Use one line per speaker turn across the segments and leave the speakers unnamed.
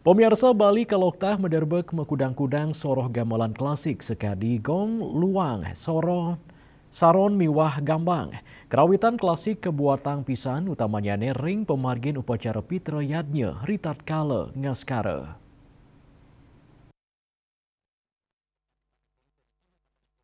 Pemirsa Bali Kaloktah menderbek mekudang-kudang soroh gamelan klasik sekadi gong luang saron miwah gambang. Kerawitan klasik kebuatan pisan utamanya ring pemargin upacara pitra yadnya ritat kala ngaskara.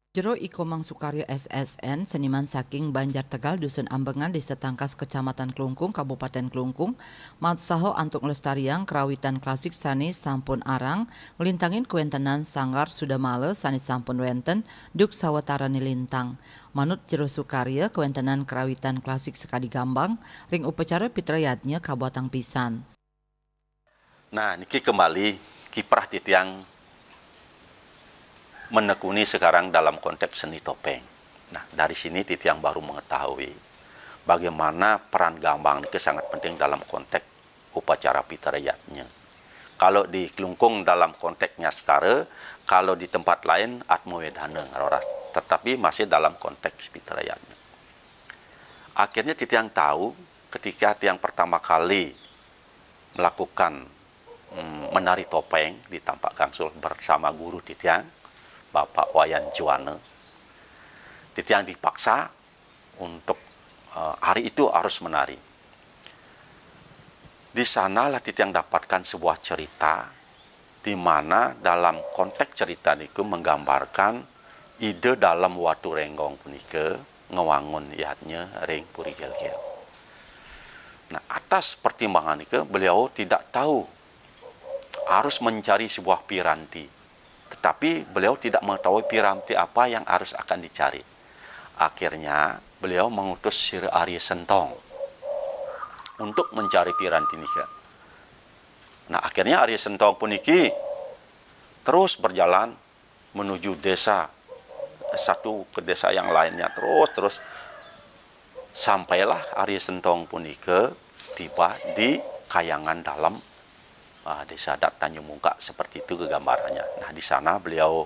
Jero Iko Mang Sukaryo SSN, seniman saking Banjar Tegal, Dusun Ambengan, Desa Tangkas, Kecamatan Klungkung, Kabupaten Klungkung, maut saho antuk lestariang kerawitan klasik sani sampun arang, ngelintangin kuentenan sanggar sudah male sani sampun wenten, duk sawatara nilintang. Manut Jero Sukaryo, kuentenan kerawitan klasik sekadi gambang, ring upacara pitrayatnya kabuatang pisan.
Nah, niki kembali kiprah titiang menekuni sekarang dalam konteks seni topeng. Nah, dari sini Titiang baru mengetahui bagaimana peran gambang itu sangat penting dalam konteks upacara pitrayatnya. Kalau di Klungkung dalam konteksnya sekarang, kalau di tempat lain atmowedana, tetapi masih dalam konteks pitrayatnya. Akhirnya Titiang tahu ketika Tiang pertama kali melakukan menari topeng di Tampak Gangsul bersama guru Titiang, Bapak Wayan Juwana. Titiang dipaksa untuk hari itu harus menari. Di sanalah Titiang dapatkan sebuah cerita di mana dalam konteks cerita itu menggambarkan ide dalam watu renggong punika ngewangun iatnya ring puri gel-gel. Nah, atas pertimbangan itu beliau tidak tahu harus mencari sebuah piranti. Tetapi beliau tidak mengetahui piranti apa yang harus akan dicari. Akhirnya beliau mengutus Sir Arya Sentong untuk mencari piranti nika. Nah, akhirnya Arya Sentong puniki terus berjalan menuju desa satu ke desa yang lainnya, terus sampailah Arya Sentong punika tiba di Kayangan Dalam, desa adat Tanjung Mungka, seperti itu gambarannya. Nah, di sana beliau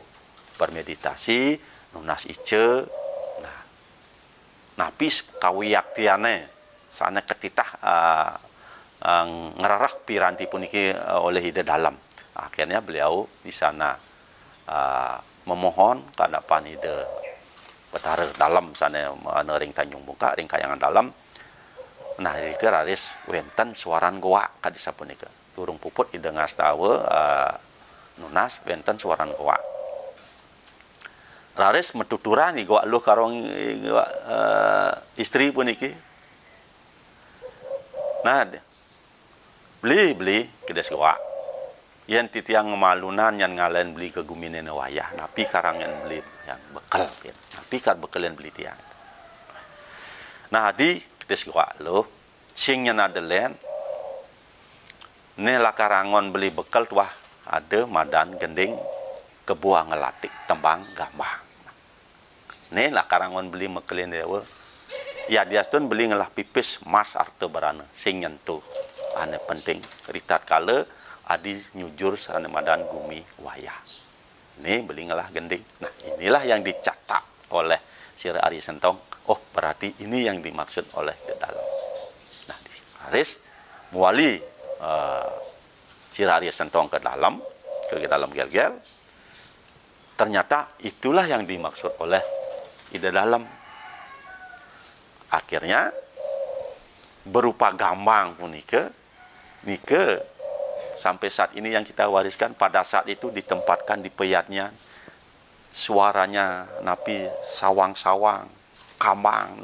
bermeditasi, nunas ice. Nah, napis kawiyaktiane sana ketitah ngerarah piranti puniki oleh ide dalam. Akhirnya beliau di sana memohon kadapan ide petara dalam sana ring Tanjung Mungka, ring Kayangan Dalam. Nah, iki raris wenten suaran goa kadisa punika. Durung puput ide ngastawa nunas wenten suaran goa. Raris metuturan goa lu karong istri puniki. Nah, beli kedes goa. Yen titiang ngemalunan yang ngalen beli ke gumine wayah, napi karangan beli yang bekal, napi kar bekalen beli tiang. Nah, di kedes goa lu singnya nadelen ne lakarangon beli bekal tuah ada madan gending kebuah ngelatik tembang gambang. Ne lakarangon beli mekelin dewa. Ya dia tun beli ngelah pipis mas arte barana sing nyentuh ane penting ritat kala adi nyujur sana madan gumi wayah. Ne beli ngelah gending. Nah, inilah yang dicatat oleh Sir Arya Sentong. Oh, berarti ini yang dimaksud oleh di dalam. Nah, di Haris muali Sir Arya Sentong ke dalam gel-gel, ternyata itulah yang dimaksud oleh ide dalam. Akhirnya berupa gambang pun nike sampai saat ini yang kita wariskan. Pada saat itu ditempatkan di peyatnya, suaranya napi sawang-sawang kambang.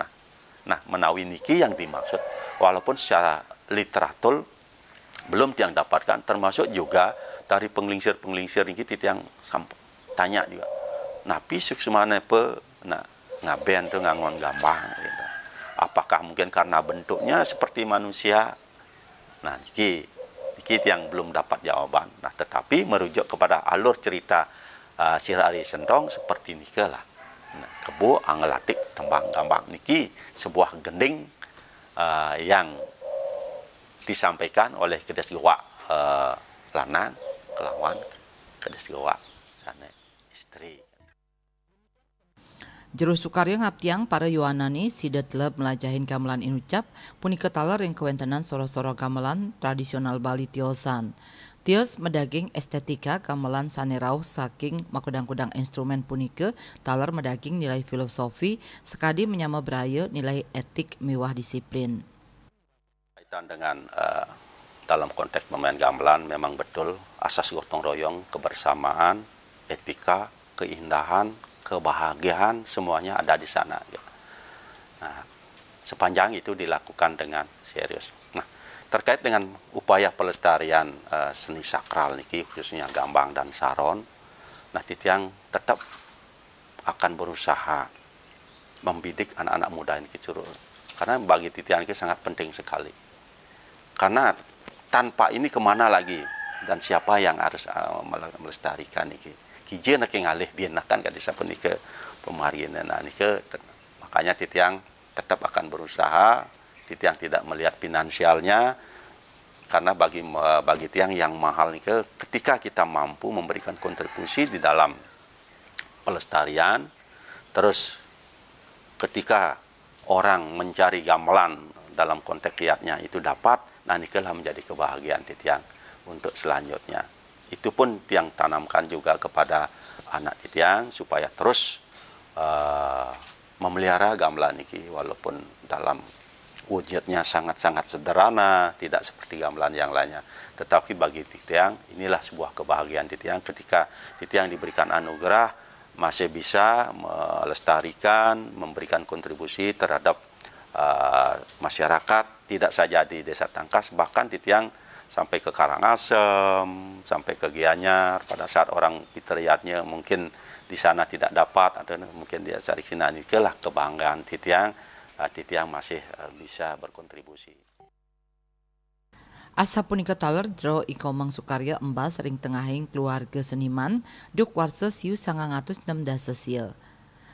Nah, menawi niki yang dimaksud, walaupun secara literatur belum tiang dapatkan, termasuk juga dari penglingsir ini tiang tanya juga. Napi suksumane pe ngaben tuh ngangon gambang gitu. Apakah mungkin karena bentuknya seperti manusia? Nah, iki tiang belum dapat jawaban. Nah, tetapi merujuk kepada alur cerita Sir Arya Sentong seperti niki lah. Nah, kebu angelatik tembang gambang niki sebuah gending yang disampaikan oleh kedes goa lanang kelawan kedes goa sana istri.
Jero Sukaryo ngaptiang para Yohanani sidet leb melajahin gamelan inucap punika taler yang kewentenan soro-soro gamelan tradisional Bali tiosan. Tios medaging estetika gamelan sanerau saking makudang-kudang instrumen punike taler medaging nilai filosofi sekadi menyama beraya nilai etik miwah disiplin.
Kaitan dengan dalam konteks bermain gamelan memang betul asas gotong royong, kebersamaan, etika, keindahan, kebahagiaan semuanya ada di sana. Nah, sepanjang itu dilakukan dengan serius. Nah, terkait dengan upaya pelestarian seni sakral niki khususnya gambang dan saron, nah titiang tetap akan berusaha membidik anak-anak muda ini curug. Karena bagi titiang ini sangat penting sekali. Karena tanpa ini kemana lagi dan siapa yang harus melestarikan ini? Kijin nak ngalih biar kan kan disa ke pemarian nike. Makanya titiang tetap akan berusaha. Titiang tidak melihat finansialnya karena bagi tiang yang mahal nih ketika kita mampu memberikan kontribusi di dalam pelestarian, terus ketika orang mencari gamelan dalam konteks kiatnya itu dapat, nah nikelah menjadi kebahagiaan titiang untuk selanjutnya. Itu pun tiang tanamkan juga kepada anak titiang supaya terus memelihara gamelan niki walaupun dalam wujudnya sangat-sangat sederhana, tidak seperti gamelan yang lainnya. Tetapi bagi titiang, inilah sebuah kebahagiaan titiang ketika titiang diberikan anugerah, masih bisa melestarikan, memberikan kontribusi terhadap masyarakat, tidak saja di Desa Tangkas, bahkan titiang sampai ke Karangasem, sampai ke Gianyar, pada saat orang piteriatnya mungkin di sana tidak dapat, atau mungkin dia cari sini, inilah kebanggaan titiang. Titiang masih bisa berkontribusi.
Asa punika taler jero Iko Mang Sukarya embas ring tengahing keluarga seniman duk warsa siu 906 dasa sil.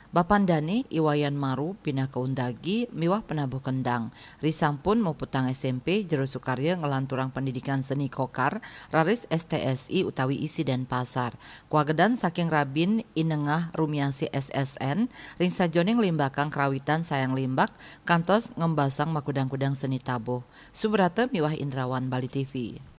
Bapandane Iwayan Maru pindah ke Undagi miwah penabuh kendang. Risampun mau putang SMP jero Sukarya ngelanturang pendidikan seni kokar raris STSI utawi isi dan pasar. Kuagedan saking Rabin inengah rumiasi SSN ring sajoning limbakang kerawitan sayang limbak kantos ngembasang makudang-kudang seni tabuh. Subrata miwah Indrawan Bali TV.